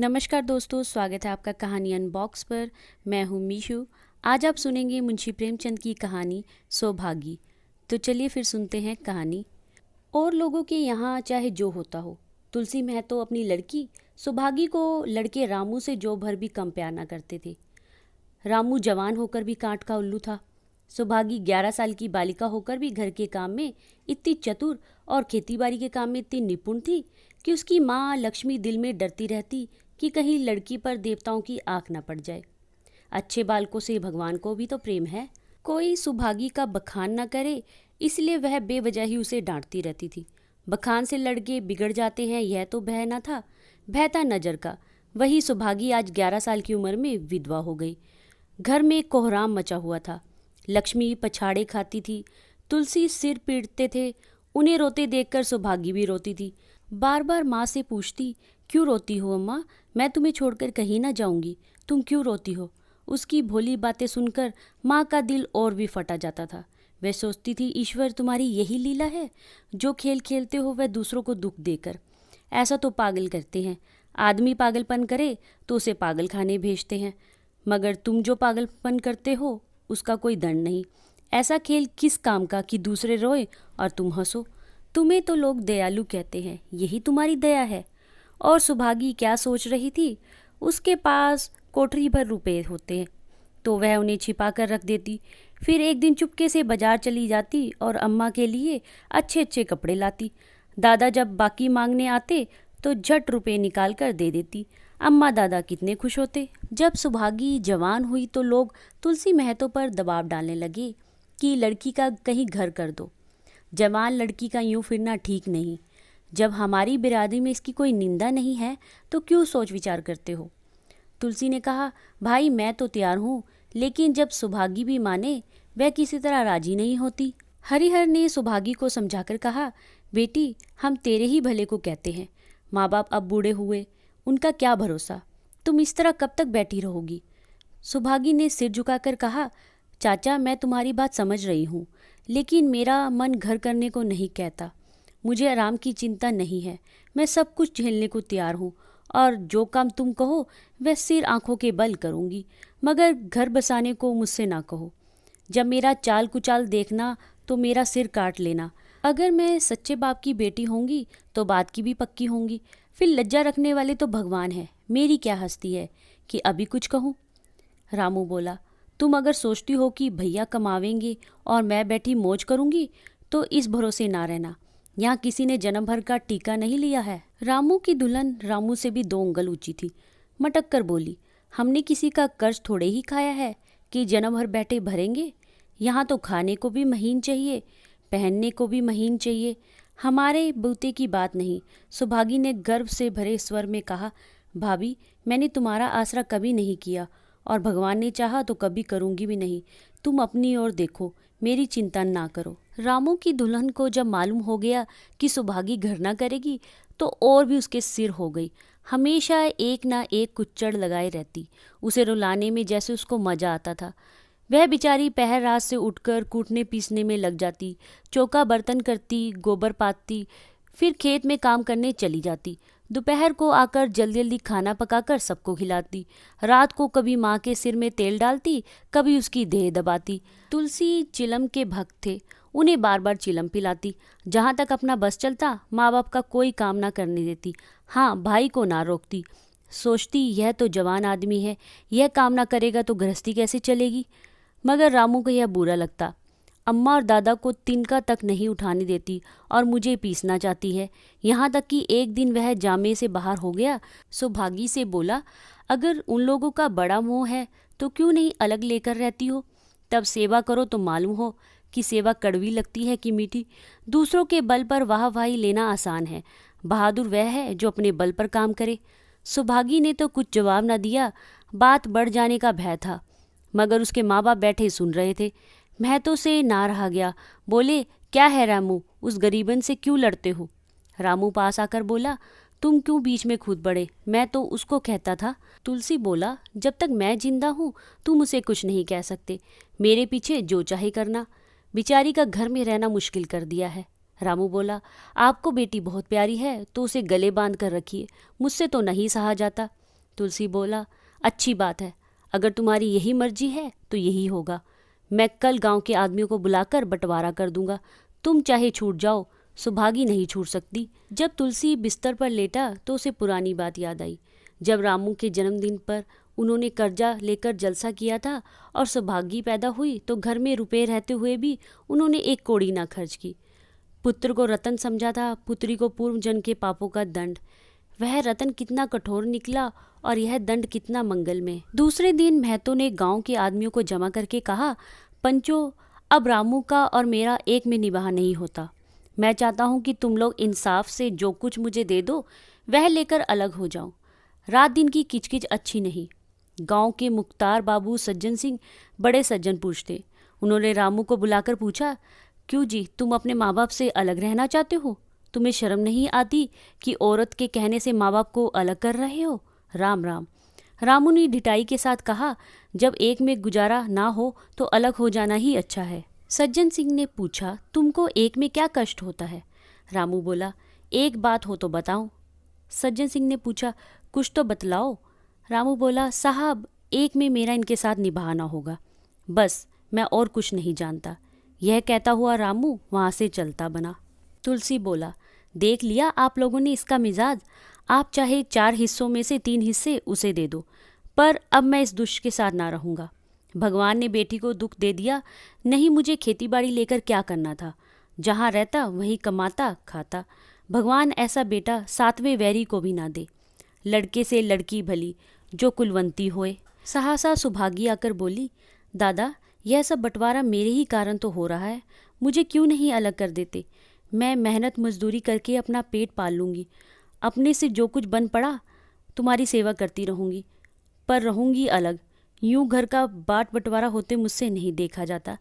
नमस्कार दोस्तों, स्वागत है आपका कहानी अनबॉक्स पर। मैं हूँ मीशू। आज आप सुनेंगे मुंशी प्रेमचंद की कहानी सौभागी। तो चलिए फिर सुनते हैं कहानी। और लोगों के यहाँ चाहे जो होता हो, तुलसी महतो अपनी लड़की सौभागी को लड़के रामू से जो भर भी कम प्यार ना करते थे। रामू जवान होकर भी कांट का उल्लू था। सौभागी 11 साल की बालिका होकर भी घर के काम में इतनी चतुर और खेतीबाड़ी के काम में इतनी निपुण थी कि उसकी माँ लक्ष्मी दिल में डरती रहती कि कहीं लड़की पर देवताओं की आंख न पड़ जाए। अच्छे बालकों से भगवान को भी तो प्रेम है। कोई सुभागी का बखान न करे, इसलिए वह बेवजह ही उसे डांटती रहती थी। बखान से लड़के बिगड़ जाते हैं, यह तो भय न था, भय था नजर का। वही सुभागी आज 11 साल की उम्र में विधवा हो गई। घर में कोहराम मचा हुआ था। लक्ष्मी पछाड़े खाती थी, तुलसी सिर पीटते थे। उन्हें रोते देखकर सौभागी भी रोती थी। बार बार माँ से पूछती, क्यों रोती हो अम्मा? मैं तुम्हें छोड़कर कहीं ना जाऊंगी, तुम क्यों रोती हो? उसकी भोली बातें सुनकर माँ का दिल और भी फटा जाता था। वह सोचती थी, ईश्वर तुम्हारी यही लीला है, जो खेल खेलते हो वह दूसरों को दुख देकर। ऐसा तो पागल करते हैं। आदमी पागलपन करे तो उसे पागल खाने भेजते हैं, मगर तुम जो पागलपन करते हो उसका कोई दंड नहीं। ऐसा खेल किस काम का कि दूसरे रोए और तुम हंसो। तुम्हें तो लोग दयालु कहते हैं, यही तुम्हारी दया है। और सुभागी क्या सोच रही थी? उसके पास कोठरी भर रुपए होते हैं तो वह उन्हें छिपा कर रख देती। फिर एक दिन चुपके से बाजार चली जाती और अम्मा के लिए अच्छे अच्छे कपड़े लाती। दादा जब बाकी मांगने आते तो झट रुपए निकाल कर दे देती। अम्मा दादा कितने खुश होते। जब सुभागी जवान हुई तो लोग तुलसी महतो पर दबाव डालने लगे कि लड़की का कहीं घर कर दो। जवान लड़की का यूं फिरना ठीक नहीं। जब हमारी बिरादरी में इसकी कोई निंदा नहीं है तो क्यों सोच विचार करते हो? तुलसी ने कहा, भाई मैं तो तैयार हूँ, लेकिन जब सुभागी भी माने, वह किसी तरह राजी नहीं होती। हरिहर ने सुभागी को समझाकर कहा, बेटी हम तेरे ही भले को कहते हैं। माँ बाप अब बूढ़े हुए, उनका क्या भरोसा, तुम इस तरह कब तक बैठी रहोगी? सुभागी ने सिर झुकाकर कहा, चाचा मैं तुम्हारी बात समझ रही हूँ, लेकिन मेरा मन घर करने को नहीं कहता। मुझे आराम की चिंता नहीं है, मैं सब कुछ झेलने को तैयार हूँ और जो काम तुम कहो वह सिर आंखों के बल करूँगी, मगर घर बसाने को मुझसे ना कहो। जब मेरा चाल कुचाल देखना तो मेरा सिर काट लेना। अगर मैं सच्चे बाप की बेटी होंगी तो बात की भी पक्की होंगी। फिर लज्जा रखने वाले तो भगवान है, मेरी क्या हस्ती है कि अभी कुछ कहूँ। रामू बोला, तुम अगर सोचती हो कि भैया कमावेंगे और मैं बैठी मौज करूँगी तो इस भरोसे ना रहना। यहाँ किसी ने जन्म भर का टीका नहीं लिया है। रामू की दुल्हन रामू से भी 2 उंगल ऊंची थी। मटक कर बोली, हमने किसी का कर्ज थोड़े ही खाया है कि जन्म भर बैठे भरेंगे। यहाँ तो खाने को भी महीन चाहिए, पहनने को भी महीन चाहिए, हमारे बूते की बात नहीं। सुभागी ने गर्व से भरे स्वर में कहा, भाभी मैंने तुम्हारा आसरा कभी नहीं किया और भगवान ने चाहा तो कभी करूँगी भी नहीं। तुम अपनी ओर देखो, मेरी चिंता ना करो। रामू की दुल्हन को जब मालूम हो गया कि सुभागी घर ना करेगी तो और भी उसके सिर हो गई। हमेशा एक ना एक कुच्चड़ लगाए रहती। उसे रुलाने में जैसे उसको मजा आता था। वह बेचारी पहर रात से उठकर कूटने पीसने में लग जाती, चौका बर्तन करती, गोबर पातती, फिर खेत में काम करने चली जाती। दोपहर को आकर जल्दी जल्दी खाना पकाकर सबको खिलाती। रात को कभी माँ के सिर में तेल डालती, कभी उसकी देह दबाती। तुलसी चिलम के भक्त थे, उन्हें बार बार चिलम पिलाती। जहाँ तक अपना बस चलता माँ बाप का कोई काम ना करने देती। हाँ, भाई को ना रोकती। सोचती यह तो जवान आदमी है, यह काम ना करेगा तो गृहस्थी कैसे चलेगी। मगर रामू को यह बुरा लगता। अम्मा और दादा को तिनका तक नहीं उठाने देती और मुझे पीसना चाहती है। यहाँ तक कि एक दिन वह जामे से बाहर हो गया। सौभागी से बोला, अगर उन लोगों का बड़ा मोह है तो क्यों नहीं अलग लेकर रहती हो? तब सेवा करो तो मालूम हो कि सेवा कड़वी लगती है कि मीठी। दूसरों के बल पर वाहवाही लेना आसान है, बहादुर वह है जो अपने बल पर काम करे। सौभागी ने तो कुछ जवाब न दिया। बात बढ़ जाने का भय था, मगर उसके माँ बाप बैठे सुन रहे थे। महतो से ना रहा गया। बोले, क्या है रामू, उस गरीबन से क्यों लड़ते हो? रामू पास आकर बोला, तुम क्यों बीच में कूद पड़े, मैं तो उसको कहता था। तुलसी बोला, जब तक मैं जिंदा हूँ तुम उसे कुछ नहीं कह सकते। मेरे पीछे जो चाहे करना। बेचारी का घर में रहना मुश्किल कर दिया है। रामू बोला, आपको बेटी बहुत प्यारी है तो उसे गले बांध कर रखिए, मुझसे तो नहीं सहा जाता। तुलसी बोला, अच्छी बात है, अगर तुम्हारी यही मर्जी है तो यही होगा। मैं कल गांव के आदमियों को बुलाकर बंटवारा कर दूंगा, तुम चाहे छूट जाओ, सुभागी नहीं छूट सकती। जब तुलसी बिस्तर पर लेटा तो उसे पुरानी बात याद आई, जब रामू के जन्मदिन पर उन्होंने कर्जा लेकर जलसा किया था और सुभागी पैदा हुई तो घर में रुपए रहते हुए भी उन्होंने एक कौड़ी ना खर्च की। पुत्र को रतन समझा था, पुत्री को पूर्व जन्म के पापों का दंड। वह रतन कितना कठोर निकला और यह दंड कितना मंगलमय। दूसरे दिन महतो ने गांव के आदमियों को जमा करके कहा, पंचो, अब रामू का और मेरा एक में निबाह नहीं होता। मैं चाहता हूं कि तुम लोग इंसाफ से जो कुछ मुझे दे दो वह लेकर अलग हो जाओ। रात दिन की किचकिच अच्छी नहीं। गांव के मुख्तार बाबू सज्जन सिंह बड़े सज्जन पुरुष थे। उन्होंने रामू को बुलाकर पूछा, क्यों जी, तुम अपने माँ बाप से अलग रहना चाहते हो? तुम्हें शर्म नहीं आती कि औरत के कहने से माँ बाप को अलग कर रहे हो? राम राम। रामू ने ढिठाई के साथ कहा, जब एक में गुजारा ना हो तो अलग हो जाना ही अच्छा है। सज्जन सिंह ने पूछा, तुमको एक में क्या कष्ट होता है? रामू बोला, एक बात हो तो बताओ। सज्जन सिंह ने पूछा, कुछ तो बतलाओ। रामू बोला, साहब, एक में मेरा इनके साथ निभाना होगा, बस, मैं और कुछ नहीं जानता। यह कहता हुआ रामू वहाँ से चलता बना। तुलसी बोला, देख लिया आप लोगों ने इसका मिजाज। आप चाहे 4 हिस्सों में से 3 हिस्से उसे दे दो, पर अब मैं इस दुष्ट के साथ ना रहूँगा। भगवान ने बेटी को दुख दे दिया, नहीं मुझे खेती बाड़ी लेकर क्या करना था, जहाँ रहता वहीं कमाता खाता। भगवान ऐसा बेटा 7वें वैरी को भी ना दे। लड़के से लड़की भली, जो कुलवंती होए। सहसा सुभागी आकर बोली, दादा, यह सब बंटवारा मेरे ही कारण तो हो रहा है, मुझे क्यों नहीं अलग कर देते? मैं मेहनत मजदूरी करके अपना पेट पाल लूँगी, अपने से जो कुछ बन पड़ा तुम्हारी सेवा करती रहूँगी, पर रहूँगी अलग। यूं घर का बाट बंटवारा होते मुझसे नहीं देखा जाता।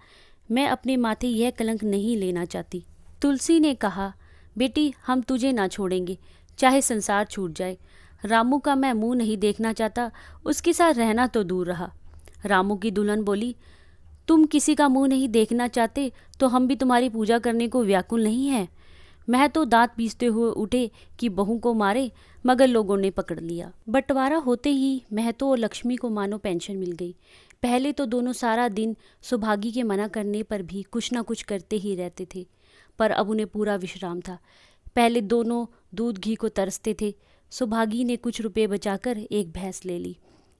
मैं अपने माथे यह कलंक नहीं लेना चाहती। तुलसी ने कहा, बेटी, हम तुझे ना छोड़ेंगे, चाहे संसार छूट जाए। रामू का मैं मुंह नहीं देखना चाहता, उसके साथ रहना तो दूर रहा। रामू की दुल्हन बोली, तुम किसी का मुंह नहीं देखना चाहते तो हम भी तुम्हारी पूजा करने को व्याकुल नहीं हैं। मैं तो दांत पीसते हुए उठे कि बहू को मारे, मगर लोगों ने पकड़ लिया। बंटवारा होते ही महतो और लक्ष्मी को मानो पेंशन मिल गई। पहले तो दोनों सारा दिन सुभागी के मना करने पर भी कुछ ना कुछ करते ही रहते थे, पर अब उन्हें पूरा विश्राम था। पहले दोनों दूध घी को तरसते थे। सुभागी ने कुछ रुपए बचाकर एक भैंस ले ली।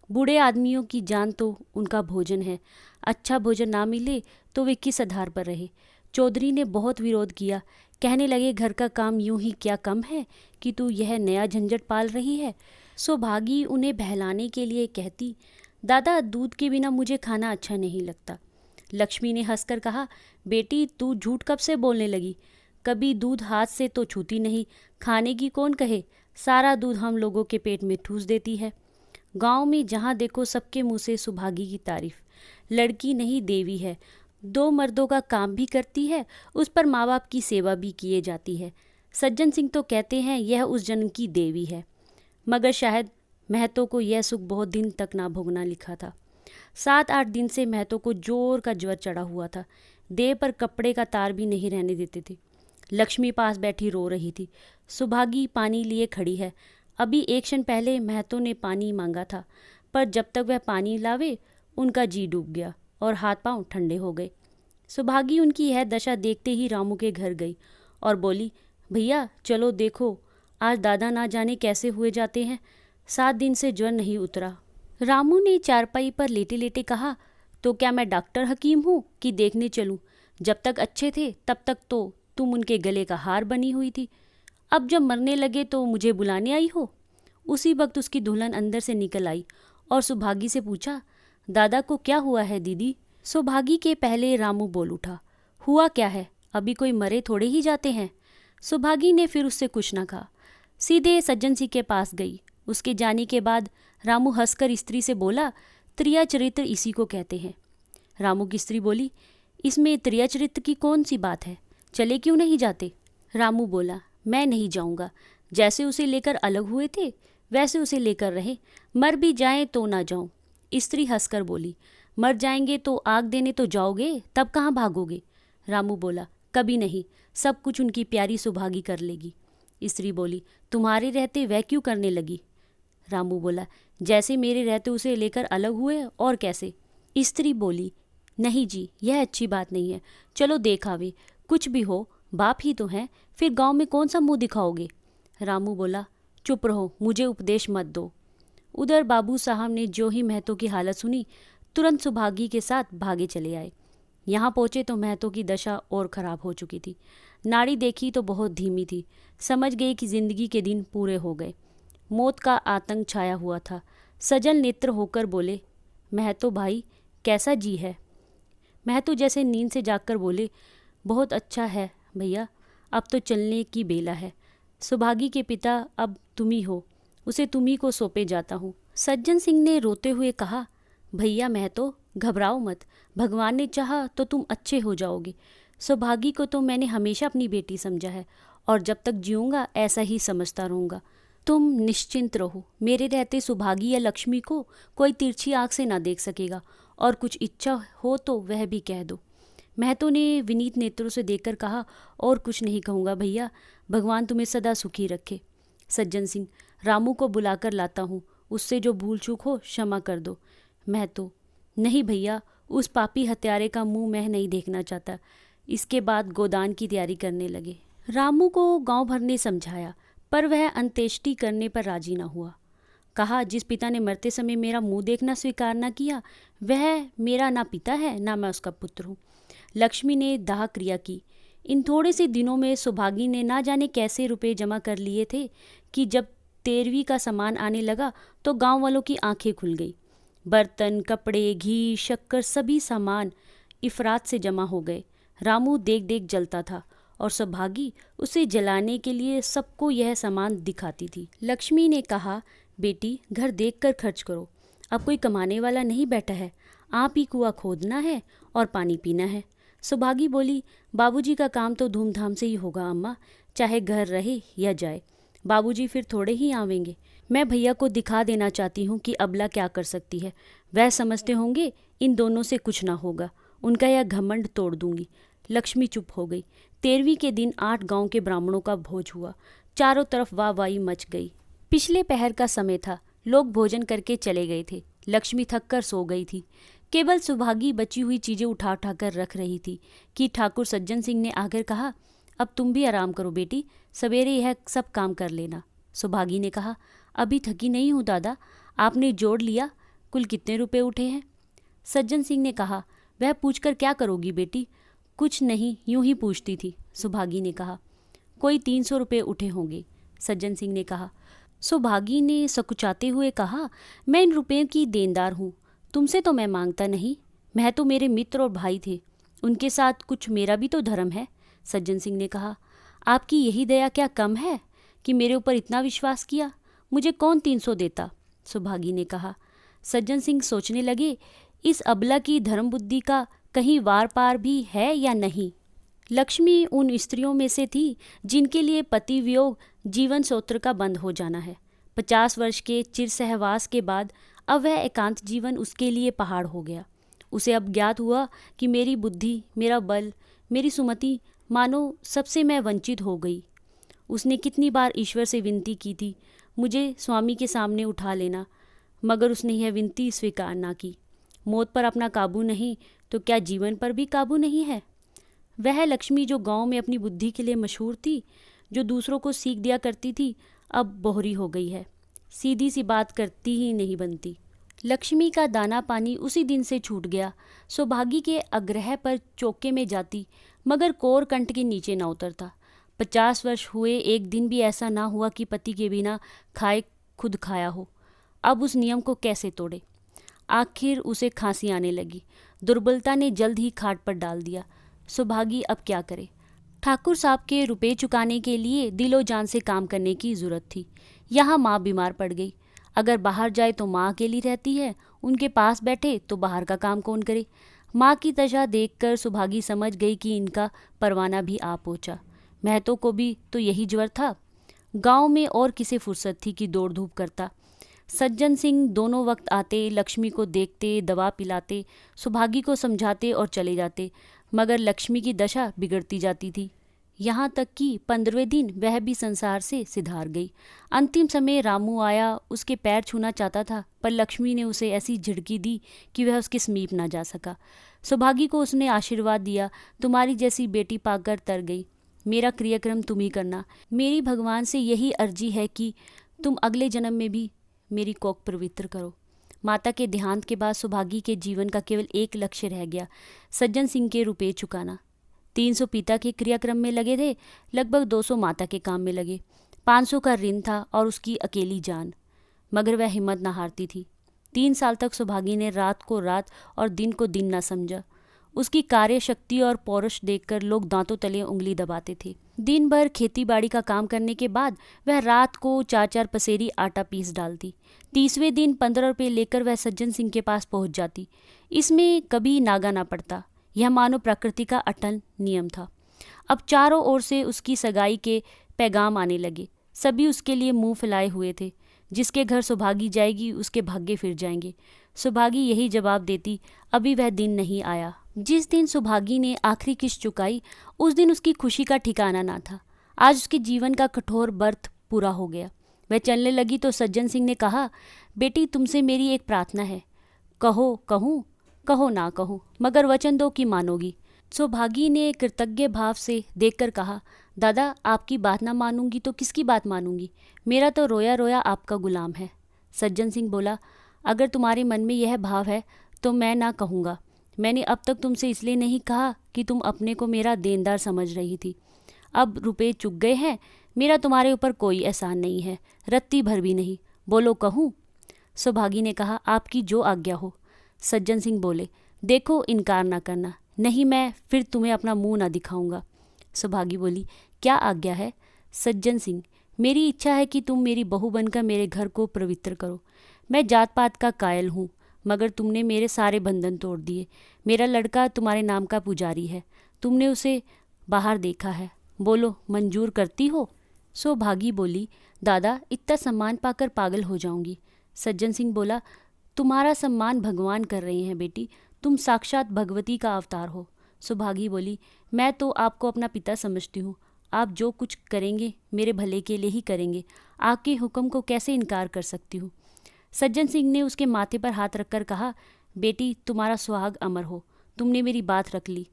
बूढ़े आदमियों की जान तो उनका भोजन है, अच्छा भोजन ना मिले तो वे किस आधार पर रहे। चौधरी ने बहुत विरोध किया, कहने लगे, घर का काम यूं ही क्या कम है कि तू यह नया झंझट पाल रही है। सुभागी उन्हें बहलाने के लिए कहती, दादा, दूध के बिना मुझे खाना अच्छा नहीं लगता। लक्ष्मी ने हंसकर कहा, बेटी, तू झूठ कब से बोलने लगी? कभी दूध हाथ से तो छूती नहीं, खाने की कौन कहे, सारा दूध हम लोगों के पेट में ठूस देती है। गांव में जहाँ देखो सबके मुंह से सुभागी की तारीफ। लड़की नहीं देवी है, 2 मर्दों का काम भी करती है, उस पर माँ बाप की सेवा भी किए जाती है। सज्जन सिंह तो कहते हैं यह उस जन्म की देवी है, मगर शायद महतो को यह सुख बहुत दिन तक ना भोगना लिखा था। 7-8 दिन से महतो को जोर का ज्वर चढ़ा हुआ था, देह पर कपड़े का तार भी नहीं रहने देते थे। लक्ष्मी पास बैठी रो रही थी। सुभागी पानी लिए खड़ी है। अभी एक क्षण पहले महतो ने पानी मांगा था, पर जब तक वह पानी लावे उनका जी डूब गया और हाथ पांव ठंडे हो गए। सुभागी उनकी यह दशा देखते ही रामू के घर गई और बोली, भैया चलो देखो, आज दादा ना जाने कैसे हुए जाते हैं, 7 दिन से ज्वर नहीं उतरा। रामू ने चारपाई पर लेटे लेटे कहा, तो क्या मैं डॉक्टर हकीम हूँ कि देखने चलूँ? जब तक अच्छे थे तब तक तो तुम उनके गले का हार बनी हुई थी, अब जब मरने लगे तो मुझे बुलाने आई हो? उसी वक्त उसकी दुल्हन अंदर से निकल आई और सुभागी से पूछा, दादा को क्या हुआ है दीदी? सुभागी के पहले रामू बोल उठा, हुआ क्या है, अभी कोई मरे थोड़े ही जाते हैं। सुभागी ने फिर उससे कुछ न कहा, सीधे सज्जन सिंह के पास गई। उसके जाने के बाद रामू हंसकर स्त्री से बोला, त्रिया चरित्र इसी को कहते हैं। रामू की स्त्री बोली, इसमें त्रिया चरित्र की कौन सी बात है, चले क्यों नहीं जाते? रामू बोला, मैं नहीं जाऊंगा, जैसे उसे लेकर अलग हुए थे वैसे उसे लेकर रहे, मर भी जाएं तो ना जाऊं। स्त्री हंसकर बोली, मर जाएंगे तो आग देने तो जाओगे, तब कहाँ भागोगे? रामू बोला, कभी नहीं, सब कुछ उनकी प्यारी सुभागी कर लेगी। स्त्री बोली, तुम्हारे रहते वह क्यों करने लगी? रामू बोला, जैसे मेरे रहते उसे लेकर अलग हुए और कैसे। स्त्री बोली, नहीं जी, यह अच्छी बात नहीं है। चलो देख आवे, कुछ भी हो बाप ही तो हैं, फिर गांव में कौन सा मुंह दिखाओगे। रामू बोला, चुप रहो, मुझे उपदेश मत दो। उधर बाबू साहब ने जो ही महतो की हालत सुनी, तुरंत सुभागी के साथ भागे चले आए। यहाँ पहुंचे तो महतो की दशा और खराब हो चुकी थी। नाड़ी देखी तो बहुत धीमी थी। समझ गई कि जिंदगी के दिन पूरे हो गए। मौत का आतंक छाया हुआ था। सजल नेत्र होकर बोले, महतो भाई कैसा जी है। महतो जैसे नींद से जागकर बोले, बहुत अच्छा है भैया, अब तो चलने की बेला है। सुभागी के पिता अब तुम ही हो, उसे तुम ही को सौंपे जाता हूँ। सज्जन सिंह ने रोते हुए कहा, भैया महतो घबराओ मत, भगवान ने चाहा तो तुम अच्छे हो जाओगे। सौभागी को तो मैंने हमेशा अपनी बेटी समझा है और जब तक जीऊँगा ऐसा ही समझता रहूँगा। तुम निश्चिंत रहो, मेरे रहते सुभागी या लक्ष्मी को कोई तिरछी आँख से ना देख सकेगा, और कुछ इच्छा हो तो वह भी कह दो। महतो ने विनीत नेत्रों से देखकर कहा, और कुछ नहीं कहूँगा भैया, भगवान तुम्हें सदा सुखी रखे। सज्जन सिंह, रामू को बुलाकर लाता हूँ, उससे जो भूल चूक हो क्षमा कर दो। महतो, नहीं भैया, उस पापी हत्यारे का मुंह मैं नहीं देखना चाहता। इसके बाद गोदान की तैयारी करने लगे। रामू को गांव भर ने समझाया, पर वह अंत्येष्टि करने पर राजी न हुआ। कहा, जिस पिता ने मरते समय मेरा मुंह देखना स्वीकार न किया, वह मेरा ना पिता है ना मैं उसका पुत्र हूँ। लक्ष्मी ने दाह क्रिया की। इन थोड़े से दिनों में सौभागी ने ना जाने कैसे रुपए जमा कर लिए थे कि जब 13वीं का सामान आने लगा तो गांव वालों की आंखें खुल गई। बर्तन, कपड़े, घी, शक्कर, सभी सामान इफरात से जमा हो गए। रामू देख देख जलता था और सौभागी उसे जलाने के लिए सबको यह सामान दिखाती थी। लक्ष्मी ने कहा, बेटी घर देखकर खर्च करो, अब कोई कमाने वाला नहीं बैठा है, आप ही कुआं खोदना है और पानी पीना है। सौभागी बोली, बाबूजी का काम तो धूमधाम से ही होगा अम्मा, चाहे घर रहे या जाए। बाबूजी फिर थोड़े ही आवेंगे। मैं भैया को दिखा देना चाहती हूँ कि अबला क्या कर सकती है। वह समझते होंगे इन दोनों से कुछ ना होगा, उनका यह घमंड तोड़ दूंगी। लक्ष्मी चुप हो गई। 13वीं के दिन 8 गांव के ब्राह्मणों का भोज हुआ। चारों तरफ वाहवाही मच गई। पिछले पहर का समय था, लोग भोजन करके चले गए थे। लक्ष्मी थक कर सो गई थी। केवल सुभागी बची हुई चीजें उठा उठा कर रख रही थी कि ठाकुर सज्जन सिंह ने आकर कहा, अब तुम भी आराम करो बेटी, सवेरे यह सब काम कर लेना। सुभागी ने कहा, अभी थकी नहीं हूँ दादा, आपने जोड़ लिया, कुल कितने रुपए उठे हैं। सज्जन सिंह ने कहा, वह पूछकर क्या करोगी बेटी। कुछ नहीं, यूं ही पूछती थी। सुभागी ने कहा, कोई 300 रुपये उठे होंगे। सज्जन सिंह ने कहा। सुभागी ने सकुचाते हुए कहा, मैं इन रुपयों की देनदार हूँ, तुमसे तो मैं मांगता नहीं, मैं तो मेरे मित्र और भाई थे, उनके साथ कुछ मेरा भी तो धर्म है। सज्जन सिंह ने कहा, आपकी यही दया क्या कम है कि मेरे ऊपर इतना विश्वास किया, मुझे कौन 300 देता। सुभागी ने कहा। सज्जन सिंह सोचने लगे, इस अबला की धर्म बुद्धि का कहीं वार पार भी है या नहीं। लक्ष्मी उन स्त्रियों में से थी जिनके लिए पति वियोग जीवन सूत्र का बंद हो जाना है। 50 वर्ष के चिर सहवास के बाद अब वह एकांत जीवन उसके लिए पहाड़ हो गया। उसे अब ज्ञात हुआ कि मेरी बुद्धि, मेरा बल, मेरी सुमति, मानो सबसे मैं वंचित हो गई। उसने कितनी बार ईश्वर से विनती की थी, मुझे स्वामी के सामने उठा लेना, मगर उसने यह विनती स्वीकार ना की। मौत पर अपना काबू नहीं तो क्या जीवन पर भी काबू नहीं है। वह लक्ष्मी जो गांव में अपनी बुद्धि के लिए मशहूर थी, जो दूसरों को सीख दिया करती थी, अब बोहरी हो गई है, सीधी सी बात करती ही नहीं बनती। लक्ष्मी का दाना पानी उसी दिन से छूट गया। सौभागी के आग्रह पर चौके में जाती, मगर कोर कंठ के नीचे न उतरता। 50 वर्ष हुए, एक दिन भी ऐसा ना हुआ कि पति के बिना खाए खुद खाया हो। अब उस नियम को कैसे तोड़े। आखिर उसे खांसी आने लगी। दुर्बलता ने जल्द ही खाट पर डाल दिया। सौभागी अब क्या करे। ठाकुर साहब के रुपए चुकाने के लिए दिलो जान से काम करने की जरूरत थी। यहाँ माँ बीमार पड़ गई, अगर बाहर जाए तो माँ अकेली रहती है, उनके पास बैठे तो बाहर का काम कौन करे। माँ की दशा देखकर सौभागी समझ गई कि इनका परवाना भी आ पहुँचा। महतो को भी तो यही ज्वर था। गांव में और किसे फुर्सत थी कि दौड़ धूप करता। सज्जन सिंह दोनों वक्त आते, लक्ष्मी को देखते, दवा पिलाते, सौभागी को समझाते और चले जाते, मगर लक्ष्मी की दशा बिगड़ती जाती थी। यहाँ तक कि 15वें दिन वह भी संसार से सिधार गई। अंतिम समय रामू आया, उसके पैर छूना चाहता था, पर लक्ष्मी ने उसे ऐसी झिड़की दी कि वह उसके समीप ना जा सका। सौभागी को उसने आशीर्वाद दिया, तुम्हारी जैसी बेटी पाकर तर गई, मेरा क्रियाक्रम तुम ही करना। मेरी भगवान से यही अर्जी है कि तुम अगले जन्म में भी मेरी कोख पवित्र करो। माता के देहांत के बाद सौभागी के जीवन का केवल एक लक्ष्य रह गया, सज्जन सिंह के रुपए चुकाना। 300 पिता के क्रियाक्रम में लगे थे, लगभग 200 माता के काम में लगे। 500 का ऋण था और उसकी अकेली जान, मगर वह हिम्मत न हारती थी। 3 साल तक सौभागी ने रात को रात और दिन को दिन न समझा। उसकी कार्य शक्ति और पौरुष देखकर लोग दांतों तले उंगली दबाते थे। दिन भर खेती बाड़ी का काम करने के बाद वह रात को 4-4 पसेरी आटा पीस डालती। 30वें दिन 15 रुपये लेकर वह सज्जन सिंह के पास पहुंच जाती। इसमें कभी नागा ना पड़ता। यह मानव प्रकृति का अटल नियम था। अब चारों ओर से उसकी सगाई के पैगाम आने लगे। सभी उसके लिए मुंह फैलाए हुए थे। जिसके घर सौभागी जाएगी उसके भाग्य फिर जाएंगे। सौभागी यही जवाब देती, अभी वह दिन नहीं आया। जिस दिन सौभागी ने आखिरी किस्त चुकाई, उस दिन उसकी खुशी का ठिकाना ना था। आज उसके जीवन का कठोर व्रत पूरा हो गया। वह चलने लगी तो सज्जन सिंह ने कहा, बेटी तुमसे मेरी एक प्रार्थना है, कहो कहूँ, कहो ना कहूँ, मगर वचन दो कि मानोगी। सौभागी ने कृतज्ञ भाव से देखकर कहा, दादा आपकी बात ना मानूंगी तो किसकी बात मानूंगी, मेरा तो रोया रोया आपका गुलाम है। सज्जन सिंह बोला, अगर तुम्हारे मन में यह भाव है तो मैं ना कहूँगा। मैंने अब तक तुमसे इसलिए नहीं कहा कि तुम अपने को मेरा देनदार समझ रही थी। अब रुपए चुक गए हैं, मेरा तुम्हारे ऊपर कोई एहसान नहीं है, रत्ती भर भी नहीं। बोलो कहूँ। सौभागी ने कहा, आपकी जो आज्ञा हो। सज्जन सिंह बोले, देखो इनकार ना करना, नहीं मैं फिर तुम्हें अपना मुंह ना दिखाऊंगा। सौभागी बोली, क्या आज्ञा है? सज्जन सिंह, मेरी इच्छा है कि तुम मेरी बहू बनकर मेरे घर को पवित्र करो। मैं जात पात का कायल हूँ, मगर तुमने मेरे सारे बंधन तोड़ दिए। मेरा लड़का तुम्हारे नाम का पुजारी है, तुमने उसे बाहर देखा है, बोलो मंजूर करती हो? सौभागी बोली, दादा इतना सम्मान पाकर पागल हो जाऊंगी। सज्जन सिंह बोला, तुम्हारा सम्मान भगवान कर रहे हैं बेटी, तुम साक्षात भगवती का अवतार हो। सौभागी बोली, मैं तो आपको अपना पिता समझती हूँ, आप जो कुछ करेंगे मेरे भले के लिए ही करेंगे, आपके हुक्म को कैसे इनकार कर सकती हूँ। सज्जन सिंह ने उसके माथे पर हाथ रखकर कहा, बेटी तुम्हारा सुहाग अमर हो, तुमने मेरी बात रख ली,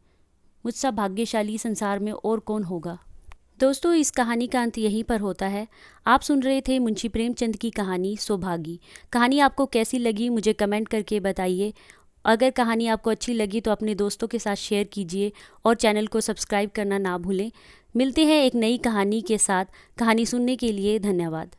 मुझसा भाग्यशाली संसार में और कौन होगा। दोस्तों इस कहानी का अंत यहीं पर होता है। आप सुन रहे थे मुंशी प्रेमचंद की कहानी सौभागी। कहानी आपको कैसी लगी मुझे कमेंट करके बताइए। अगर कहानी आपको अच्छी लगी तो अपने दोस्तों के साथ शेयर कीजिए और चैनल को सब्सक्राइब करना ना भूलें। मिलते हैं एक नई कहानी के साथ। कहानी सुनने के लिए धन्यवाद।